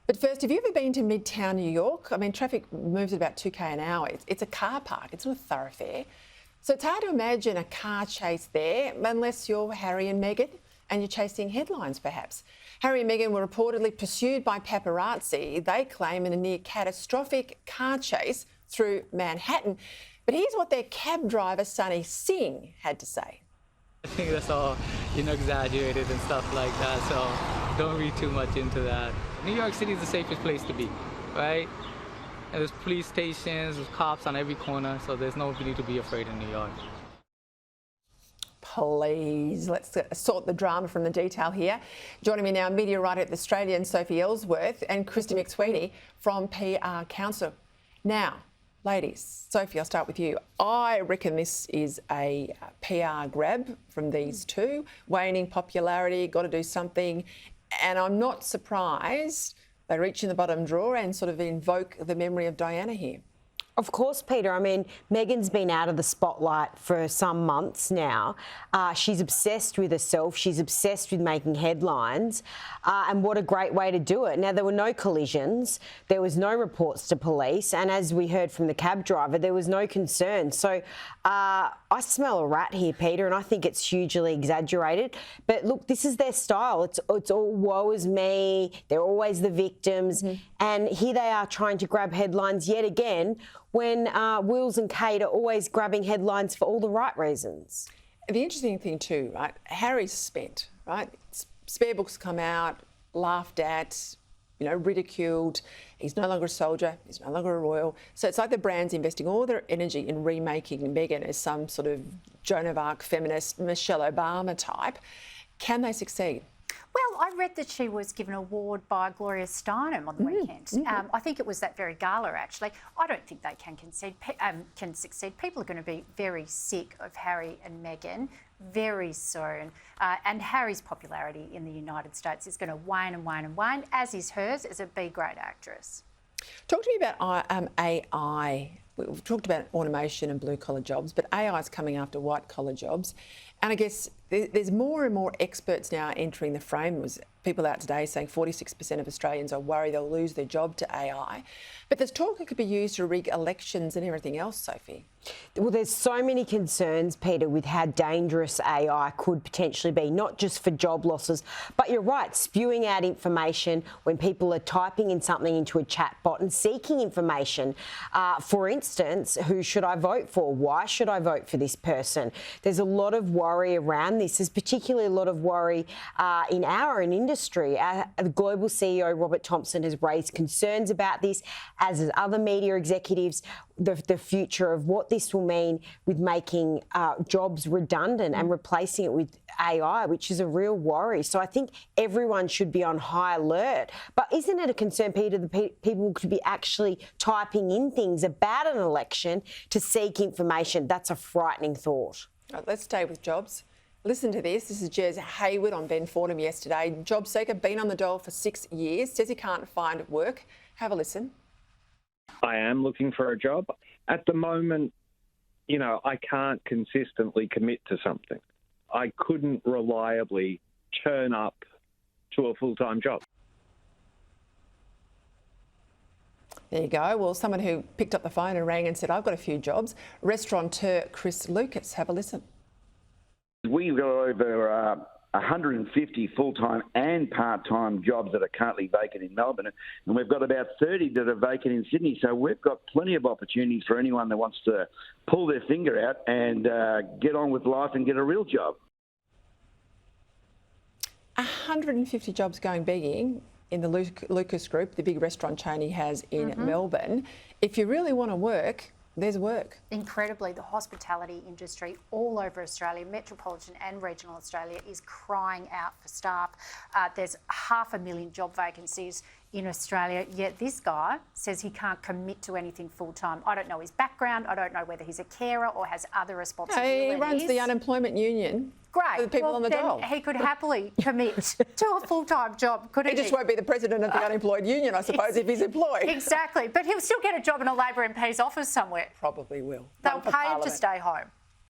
But first, have you ever been to Midtown New York? I mean, traffic moves at about 2k an hour. It's a car park, it's not a thoroughfare. So it's hard to imagine a car chase there unless you're Harry and Meghan and you're chasing headlines, perhaps. Harry and Meghan were reportedly pursued by paparazzi, they claim, in a near catastrophic car chase through Manhattan. But here's what their cab driver, Sonny Singh, had to say. I think that's all, exaggerated and stuff like that, so don't read too much into that. New York City is the safest place to be, right? And there's police stations, there's cops on every corner, so there's no need to be afraid in New York. Please, let's sort the drama from the detail here. Joining me now, media writer at the Australian, Sophie Elsworth, and Christy McSweeney from PR Council. Now, ladies, Sophie, I'll start with you. I reckon this is a PR grab from these two. Waning popularity, got to do something. And I'm not surprised they reach in the bottom drawer and sort of invoke the memory of Diana here. Of course, Peter. I mean, Meghan's been out of the spotlight for some months now. She's obsessed with herself. She's obsessed with making headlines. And what a great way to do it. Now, there were no collisions. There was no reports to police. And as we heard from the cab driver, there was no concern. So I smell a rat here, Peter, and I think it's hugely exaggerated. But look, this is their style. It's all woe is me. They're always the victims. Mm-hmm. And here they are trying to grab headlines yet again, when Wills and Kate are always grabbing headlines for all the right reasons. The interesting thing too, right, Harry's spent, right? Spare books come out, laughed at, ridiculed. He's no longer a soldier, he's no longer a royal. So it's like the brand's investing all their energy in remaking Meghan as some sort of Joan of Arc feminist, Michelle Obama type. Can they succeed? Well, I read that she was given an award by Gloria Steinem on the weekend. I think it was that very gala, actually. I don't think they can succeed. People are going to be very sick of Harry and Meghan very soon. And Harry's popularity in the United States is going to wane and wane and wane, as is hers as a B-grade actress. Talk to me about AI. We've talked about automation and blue-collar jobs, but AI is coming after white-collar jobs. And I guess there's more and more experts now entering the frame. There was people out today saying 46% of Australians are worried they'll lose their job to AI. But there's talk it could be used to rig elections and everything else, Sophie. Well, there's so many concerns, Peter, with how dangerous AI could potentially be, not just for job losses, but you're right, spewing out information when people are typing in something into a chat bot and seeking information. For instance, who should I vote for? Why should I vote for this person? There's a lot of worry around this. There's particularly a lot of worry in our industry. The global CEO, Robert Thompson, has raised concerns about this, as has other media executives, the future of what this will mean with making jobs redundant and replacing it with AI, which is a real worry. So I think everyone should be on high alert. But isn't it a concern, Peter, that people could be actually typing in things about an election to seek information? That's a frightening thought. Right, let's stay with jobs. Listen to this. This is Jez Hayward on Ben Fordham yesterday. Job seeker, been on the dole for 6 years, says he can't find work. Have a listen. I am looking for a job. At the moment, I can't consistently commit to something. I couldn't reliably turn up to a full-time job. There you go. Well, someone who picked up the phone and rang and said, I've got a few jobs. Restaurateur Chris Lucas. Have a listen. We've got over 150 full-time and part-time jobs that are currently vacant in Melbourne, and we've got about 30 that are vacant in Sydney. So we've got plenty of opportunities for anyone that wants to pull their finger out and get on with life and get a real job. 150 jobs going begging in the Lucas Group, the big restaurant chain he has in Melbourne. If you really want to work, there's work. Incredibly, the hospitality industry all over Australia, metropolitan and regional Australia, is crying out for staff. There's 500,000 job vacancies in Australia, yet this guy says he can't commit to anything full-time. I don't know his background. I don't know whether he's a carer or has other responsibilities. He runs the unemployment union. Great. For the people on the dole. He could happily commit to a full-time job, couldn't he? He just won't be the president of the unemployed union, I suppose, if he's employed. Exactly. But he'll still get a job in a Labor MP's office somewhere. Probably will. They'll pay him to stay home.